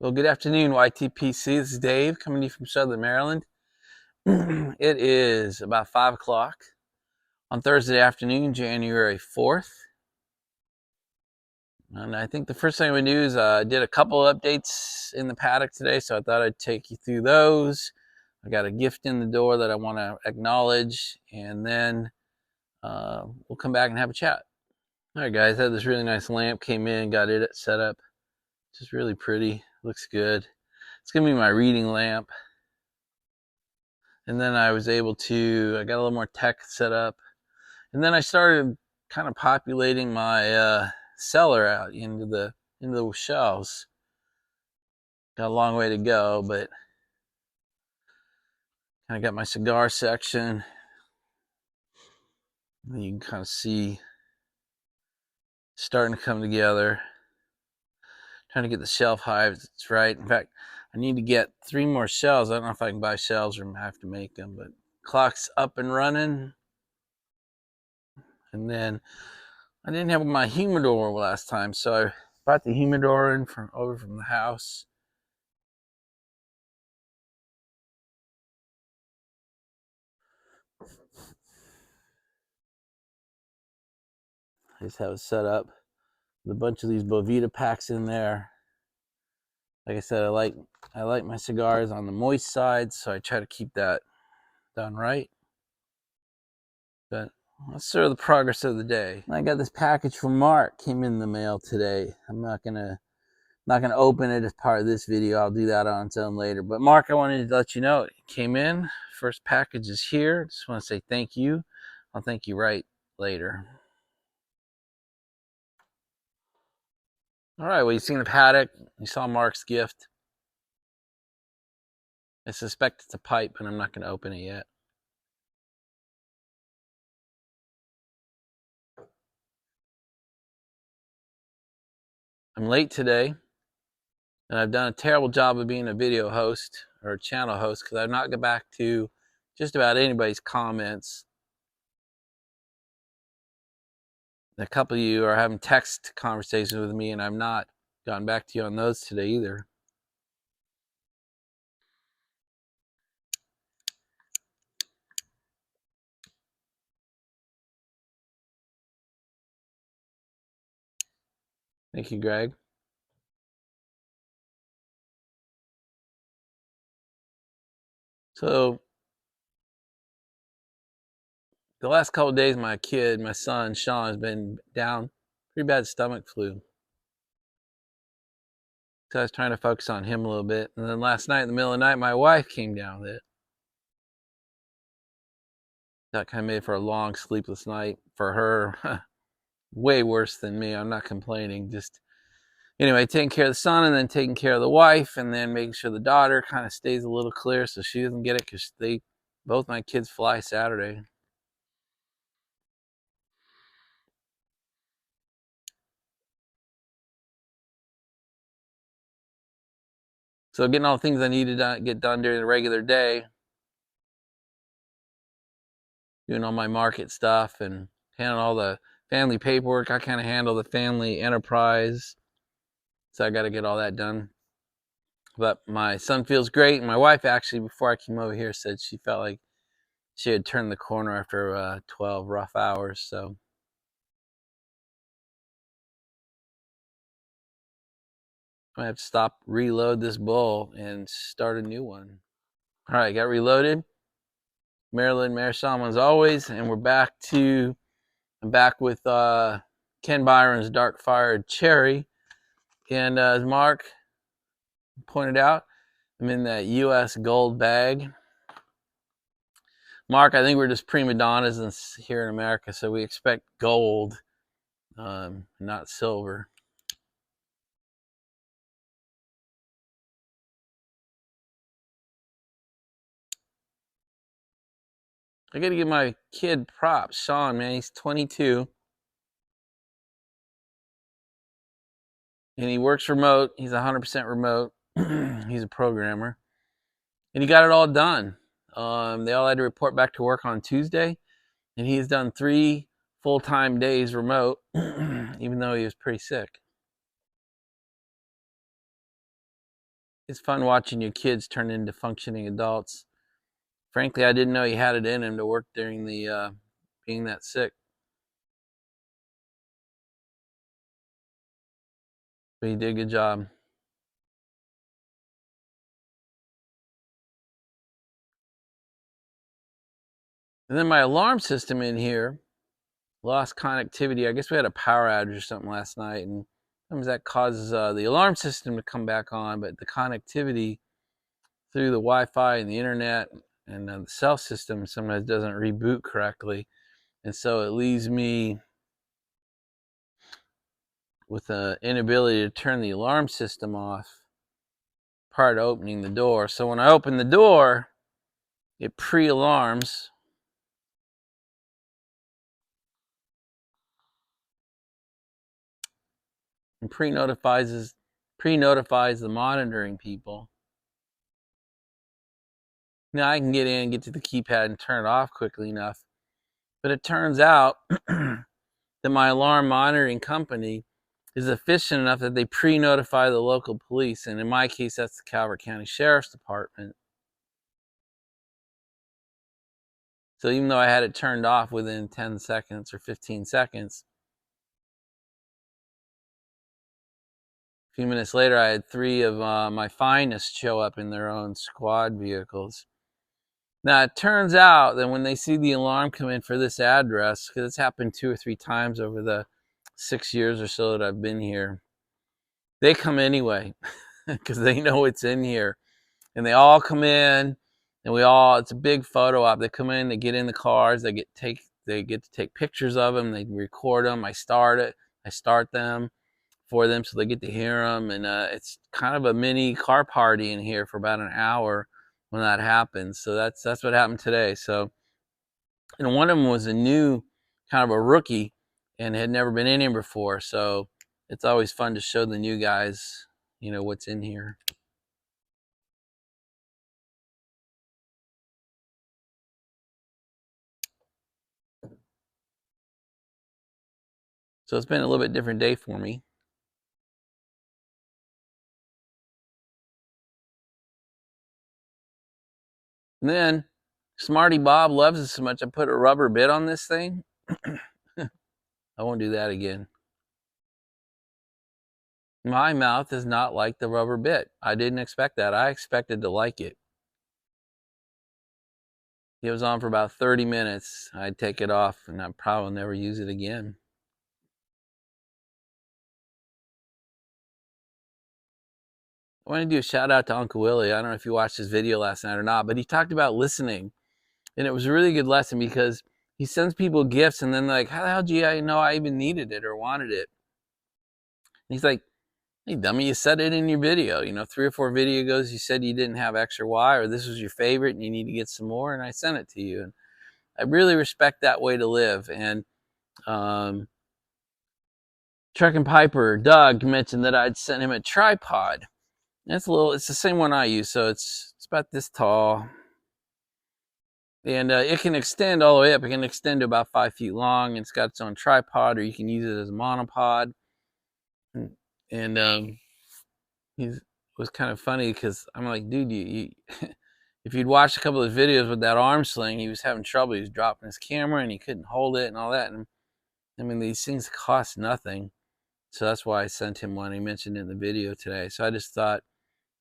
Well, good afternoon, YTPC. This is Dave coming to you from Southern Maryland. It is about 5 o'clock on Thursday afternoon, January 4th. And I think the first thing we do is I did a couple updates in the paddock today, so I thought I'd take you through those. I got a gift in the door that I want to acknowledge, and then we'll come back and have a chat. All right, guys, I had this really nice lamp, came in, got it set up. Just really pretty, looks good. It's gonna be my reading lamp. And then I was able to, I got a little more tech set up. And then I started kind of populating my cellar out into the shelves. Got a long way to go, but kind of got my cigar section. And you can kind of see starting to come together. Trying to get the shelf heights right. In fact, I need to get 3 more shelves. I don't know if I can buy shelves or have to make them, but clock's up and running. And then I didn't have my humidor last time, so I brought the humidor in over from the house. I just have it set up with a bunch of these Bovita packs in there. Like I said, I like my cigars on the moist side, so I try to keep that done right. But let's sort of the progress of the day. I got this package from Mark, came in the mail today. I'm not gonna open it as part of this video. I'll do that on its own later. But Mark, I wanted to let you know it came in. First package is here. Just want to say thank you. I'll thank you right later. All right, well, you've seen the paddock. You saw Mark's gift. I suspect it's a pipe, but I'm not going to open it yet. I'm late today, and I've done a terrible job of being a video host or a channel host because I've not got back to just about anybody's comments. A couple of you are having text conversations with me, and I've not gotten back to you on those today either. Thank you, Greg. So the last couple of days, my son, Sean, has been down, pretty bad stomach flu. So I was trying to focus on him a little bit. And then last night, in the middle of the night, my wife came down with it. That kind of made for a long, sleepless night for her. Way worse than me. I'm not complaining. Just, anyway, taking care of the son and then taking care of the wife and then making sure the daughter kind of stays a little clear so she doesn't get it because both my kids fly Saturday. So getting all the things I need to get done during the regular day, doing all my market stuff and handling all the family paperwork. I kind of handle the family enterprise, so I got to get all that done. But my son feels great. My wife actually, before I came over here, said she felt like she had turned the corner after 12 rough hours. So I have to stop, reload this bowl, and start a new one. All right, got reloaded. Marilyns Always, and we're back with Ken Byron's Dark Fired Cherry. And as Mark pointed out, I'm in that U.S. gold bag. Mark, I think we're just prima donnas here in America, so we expect gold, not silver. I got to give my kid props. Sean, man, he's 22. And he works remote. He's 100% remote. He's a programmer. And he got it all done. They all had to report back to work on Tuesday. And he's done 3 full-time days remote, even though he was pretty sick. It's fun watching your kids turn into functioning adults. Frankly, I didn't know he had it in him to work during the being that sick. But he did a good job. And then my alarm system in here lost connectivity. I guess we had a power outage or something last night, and sometimes that causes the alarm system to come back on, but the connectivity through the Wi-Fi and the internet and the cell system sometimes doesn't reboot correctly, and so it leaves me with an inability to turn the alarm system off prior to opening the door. So when I open the door, it pre-alarms and pre-notifies the monitoring people. Now I can get in, get to the keypad and turn it off quickly enough. But it turns out that my alarm monitoring company is efficient enough that they pre-notify the local police. And in my case, that's the Calvert County Sheriff's Department. So even though I had it turned off within 10 seconds or 15 seconds, a few minutes later, I had 3 of my finest show up in their own squad vehicles. Now, it turns out that when they see the alarm come in for this address, because it's happened 2 or 3 times over the 6 years or so that I've been here, they come anyway because they know it's in here. And they all come in, and it's a big photo op. They come in, they get in the cars, they get to take pictures of them, they record them, I start them for them so they get to hear them, and it's kind of a mini car party in here for about an hour when that happens. So that's what happened today. So, and one of them was a new, kind of a rookie, and had never been in here before. So it's always fun to show the new guys, what's in here. So it's been a little bit different day for me. And then Smarty Bob loves it so much I put a rubber bit on this thing. I won't do that again. My mouth is not like the rubber bit. I didn't expect that. I expected to like it. It was on for about 30 minutes. I'd take it off and I probably never use it again. I want to do a shout out to Uncle Willie. I don't know if you watched his video last night or not, but he talked about listening. And it was a really good lesson because he sends people gifts and then like, how the hell do you know I even needed it or wanted it? And he's like, hey, dummy, you said it in your video. 3 or 4 video ago, you said you didn't have X or Y, or this was your favorite and you need to get some more, and I sent it to you. And I really respect that way to live. And Truck and Piper, Doug, mentioned that I'd sent him a tripod. It's the same one I use, so it's about this tall. And it can extend all the way up. It can extend to about 5 feet long, and it's got its own tripod, or you can use it as a monopod. And it was kind of funny because I'm like, dude, you if you'd watched a couple of his videos with that arm sling, he was having trouble. He was dropping his camera and he couldn't hold it and all that. And I mean, these things cost nothing. So that's why I sent him one. He mentioned it in the video today. So I just thought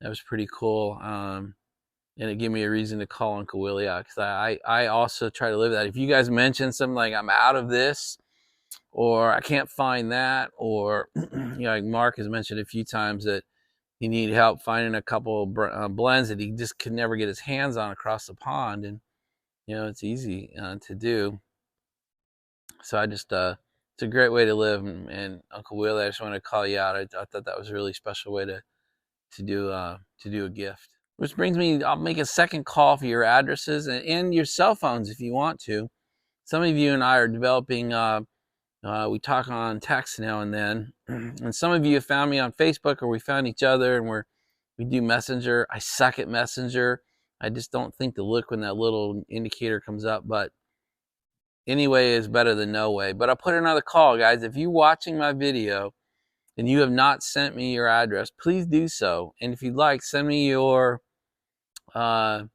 that was pretty cool. And it gave me a reason to call Uncle Willie out because I also try to live that. If you guys mention something like I'm out of this or I can't find that, or like Mark has mentioned a few times that he needed help finding a couple blends that he just could never get his hands on across the pond, and it's easy to do. So I just it's a great way to live, and Uncle Willie, I just want to call you out. I thought that was a really special way to do a gift. Which brings me, I'll make a second call for your addresses and your cell phones if you want to. Some of you and I are developing. We talk on text now and then, and some of you have found me on Facebook, or we found each other, and we do Messenger. I suck at Messenger. I just don't think to look when that little indicator comes up, but anyway is better than no way. But I'll put another call, guys. If you're watching my video and you have not sent me your address, please do so. And if you'd like, send me your mobile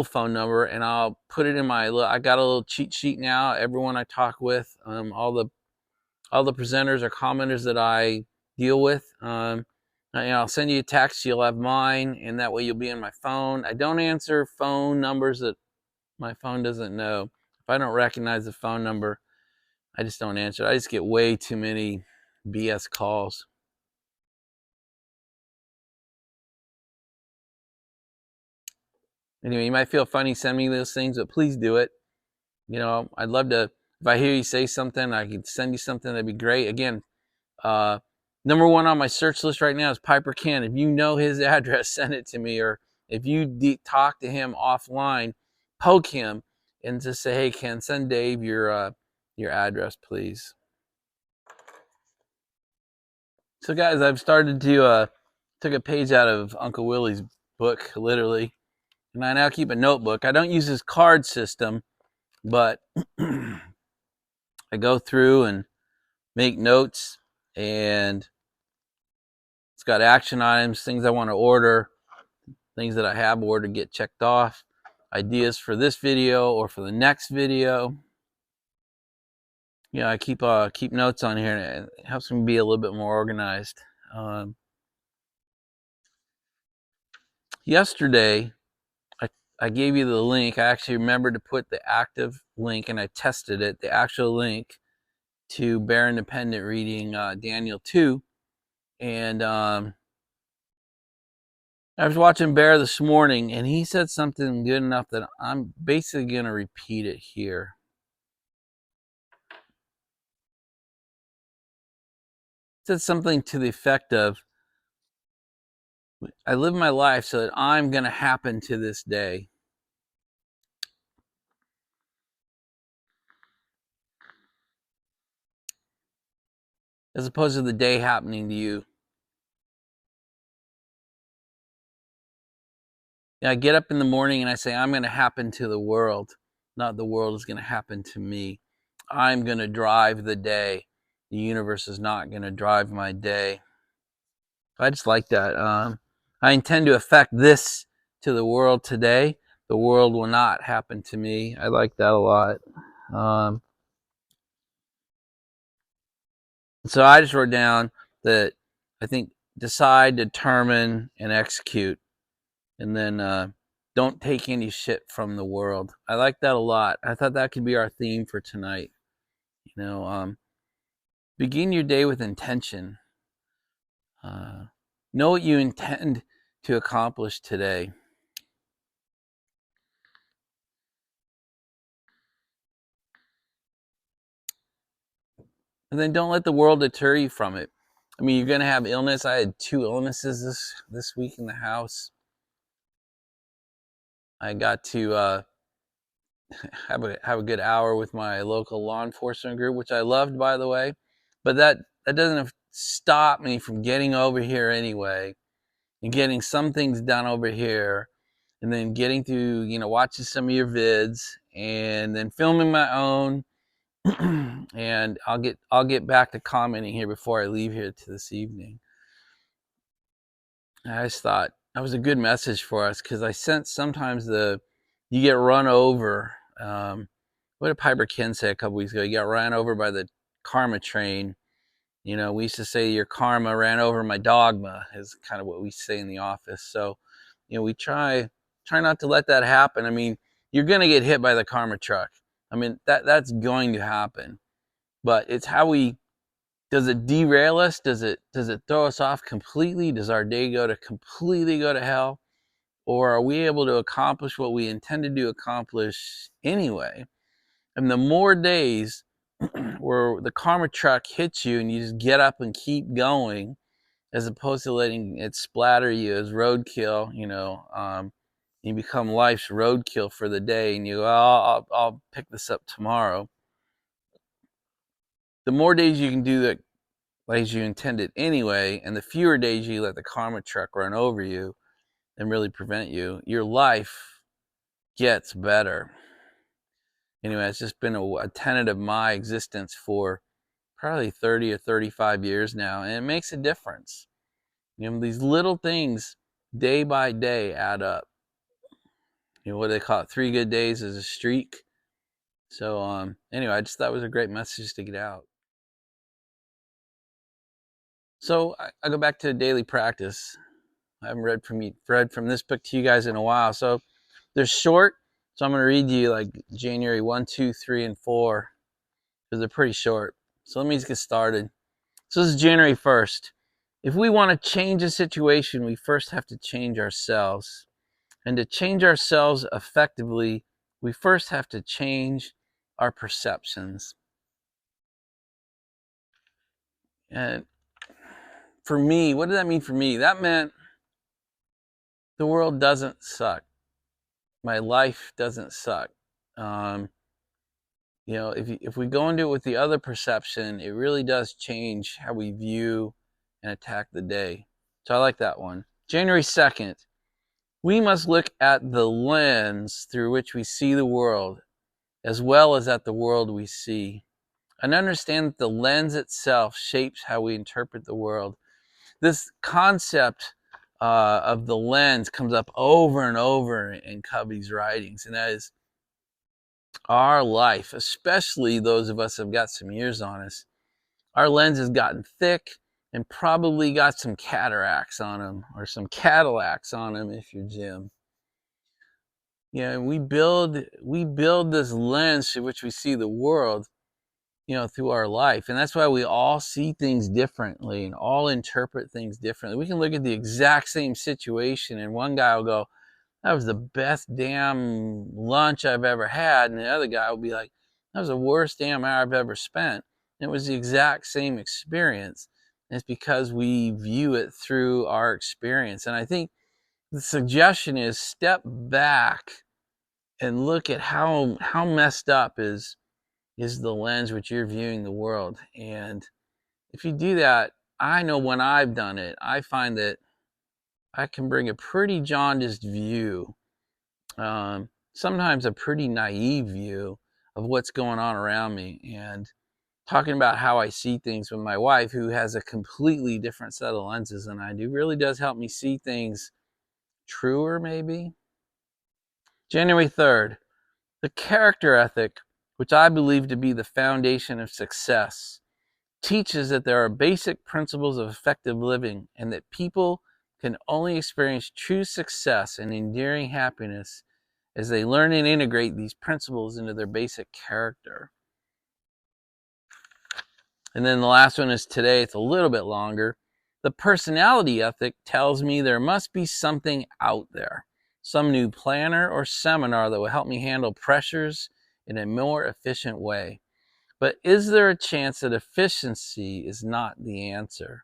phone number, and I'll put it in my. I got a little cheat sheet now. Everyone I talk with, all the presenters or commenters that I deal with, I'll send you a text. You'll have mine, and that way you'll be in my phone. I don't answer phone numbers that my phone doesn't know. If I don't recognize the phone number, I just don't answer. I just get way too many BS calls. Anyway, you might feel funny sending me those things, but please do it. I'd love to. If I hear you say something, I could send you something. That'd be great. Again, number one on my search list right now is Piper Ken. If you know his address, send it to me. Or if you talk to him offline, poke him and just say, "Hey, Ken, send Dave your address, please." So, guys, I've started to took a page out of Uncle Willie's book, literally, and I now keep a notebook. I don't use his card system, but I go through and make notes, and it's got action items, things I want to order, things that I have ordered get checked off, ideas for this video or for the next video. I keep notes on here, and it helps me be a little bit more organized. Yesterday, I gave you the link. I actually remembered to put the active link, and I tested it, the actual link to Bear Independent reading Daniel 2. And I was watching Bear this morning, and he said something good enough that I'm basically going to repeat it here. He said something to the effect of, I live my life so that I'm going to happen to this day. As opposed to the day happening to you. I get up in the morning and I say, I'm going to happen to the world, not the world is going to happen to me. I'm going to drive the day. The universe is not going to drive my day. I just like that. I intend to affect this to the world today. The world will not happen to me. I like that a lot. So I just wrote down that I think decide, determine, and execute. And then don't take any shit from the world. I like that a lot. I thought that could be our theme for tonight. Begin your day with intention. Know what you intend to accomplish today. And then don't let the world deter you from it. I mean, you're going to have illness. I had 2 illnesses this week in the house. I got to have a good hour with my local law enforcement group, which I loved, by the way. But that doesn't stop me from getting over here anyway and getting some things done over here, and then getting to watching some of your vids, and then filming my own. And I'll get back to commenting here before I leave here to this evening. I just thought that was a good message for us, because I sense sometimes you get run over. What did Piper Ken say a couple weeks ago? You got ran over by the karma train. We used to say your karma ran over my dogma, is kind of what we say in the office. So, we try not to let that happen. I mean, you're going to get hit by the karma truck. I mean, that's going to happen. But it's how does it derail us? Does it throw us off completely? Does our day completely go to hell? Or are we able to accomplish what we intended to accomplish anyway? And the more days where the karma truck hits you and you just get up and keep going, as opposed to letting it splatter you as roadkill, you become life's roadkill for the day, and you go, I'll pick this up tomorrow. The more days you can do that as you intended anyway, and the fewer days you let the karma truck run over you and really prevent you, your life gets better. Anyway, it's just been a tenet of my existence for probably 30 or 35 years now, and it makes a difference. These little things day by day add up. What do they call it? 3 good days is a streak. So anyway, I just thought it was a great message to get out. So I go back to daily practice. I haven't read from this book to you guys in a while. So they're short. So I'm going to read you like January 1, 2, 3, and 4 because they're pretty short. So let me just get started. So this is January 1st. If we want to change a situation, we first have to change ourselves. And to change ourselves effectively, we first have to change our perceptions. And for me, what did that mean for me? That meant the world doesn't suck. My life doesn't suck. If we go into it with the other perception, it really does change how we view and attack the day. So I like that one. January 2nd, we must look at the lens through which we see the world, as well as at the world we see, and understand that the lens itself shapes how we interpret the world. This concept of the lens comes up over and over in Covey's writings, and that is our life, especially those of us who have got some years on us. Our lens has gotten thick and probably got some cataracts on them, or some Cadillacs on them if you're Jim. We build this lens through which we see the world, through our life. And that's why we all see things differently and all interpret things differently. We can look at the exact same situation and one guy will go, that was the best damn lunch I've ever had. And the other guy will be like, that was the worst damn hour I've ever spent. And it was the exact same experience. And it's because we view it through our experience. And I think the suggestion is step back and look at how messed up is the lens which you're viewing the world. And if you do that, I know when I've done it, I find that I can bring a pretty jaundiced view, sometimes a pretty naive view of what's going on around me. And talking about how I see things with my wife, who has a completely different set of lenses than I do, really does help me see things truer, maybe. January 3rd, the character ethic, which I believe to be the foundation of success, teaches that there are basic principles of effective living and that people can only experience true success and enduring happiness as they learn and integrate these principles into their basic character. And then the last one is today. It's a little bit longer. The personality ethic tells me there must be something out there, some new planner or seminar that will help me handle pressures in a more efficient way. But is there a chance that efficiency is not the answer?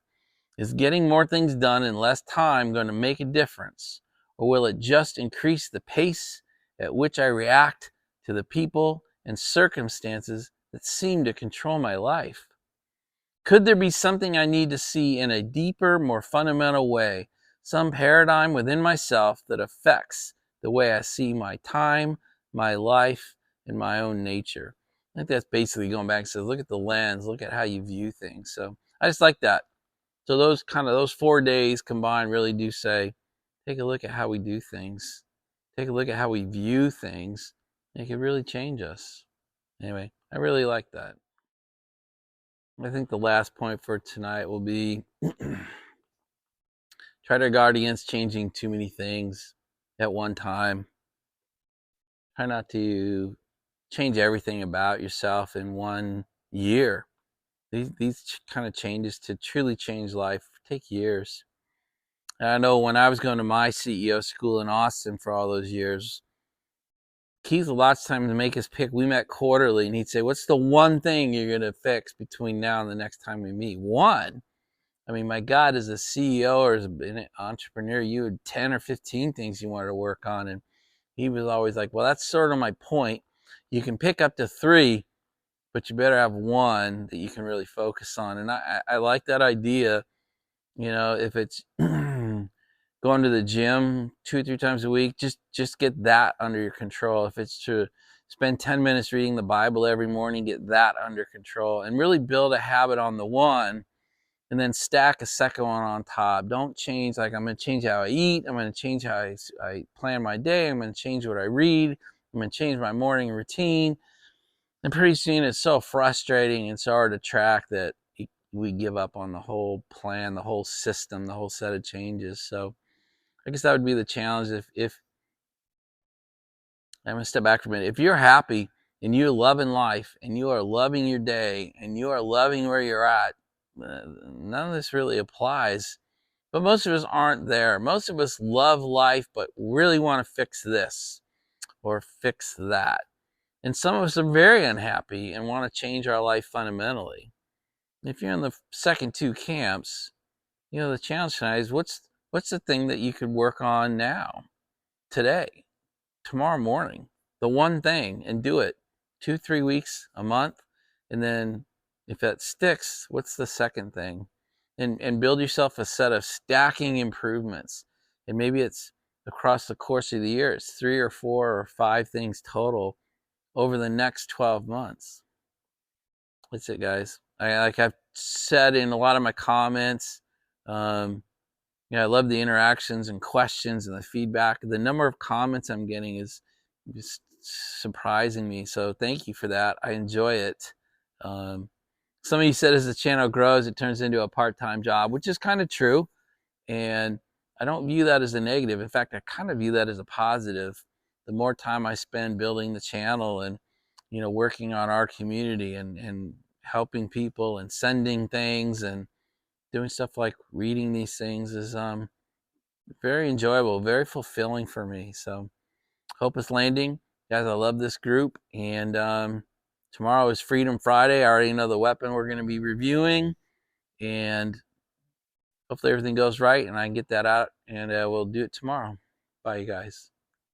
Is getting more things done in less time going to make a difference? Or will it just increase the pace at which I react to the people and circumstances that seem to control my life? Could there be something I need to see in a deeper, more fundamental way, some paradigm within myself that affects the way I see my time, my life, and my own nature? I think that's basically going back and says, look at the lens, look at how you view things. So I just like that. So those 4 days combined really do say, take a look at how we do things. Take a look at how we view things. It could really change us. Anyway, I really like that. I think the last point for tonight will be try to guard against changing too many things at one time. Try not to change everything about yourself in 1 year. These kind of changes to truly change life take years. And I know when I was going to my CEO school in Austin for all those years, Keith lots of times to make us pick. We met quarterly, and he'd say, "What's the one thing you're going to fix between now and the next time we meet?" One. I mean, my God, as a CEO or as an entrepreneur, you had 10 or 15 things you wanted to work on. And he was always like, well, that's sort of my point. You can pick up to 3, but you better have one that you can really focus on. And I like that idea. If it's going to the gym 2 or 3 times a week, just get that under your control. If it's to spend 10 minutes reading the Bible every morning, get that under control, and really build a habit on the one, and then stack a second one on top. Don't change, like, I'm going to change how I eat. I'm going to change how I plan my day. I'm going to change what I read. I'm going to change my morning routine. And pretty soon it's so frustrating and so hard to track that we give up on the whole plan, the whole system, the whole set of changes. So I guess that would be the challenge. If I'm going to step back for a minute. If you're happy and you're loving life and you are loving your day and you are loving where you're at, none of this really applies. But most of us aren't there. Most of us love life, but really want to fix this or fix that. And some of us are very unhappy and want to change our life fundamentally. If you're in the second two camps, the challenge tonight is what's the thing that you could work on now, today, tomorrow morning, the one thing, and do it 2-3 weeks, a month, and then if that sticks, what's the second thing? And build yourself a set of stacking improvements. And maybe it's across the course of the year, it's 3 or 4 or 5 things total over the next 12 months. That's it, guys. Like I've said in a lot of my comments, I love the interactions and questions and the feedback. The number of comments I'm getting is just surprising me. So thank you for that. I enjoy it. Some of you said as the channel grows, it turns into a part-time job, which is kind of true. And I don't view that as a negative. In fact, I kind of view that as a positive. The more time I spend building the channel and, working on our community and helping people and sending things and doing stuff like reading these things is very enjoyable, very fulfilling for me. So hope it's landing. Guys, I love this group. And tomorrow is Freedom Friday. I already know the weapon we're going to be reviewing. And hopefully everything goes right and I can get that out, and we'll do it tomorrow. Bye, you guys.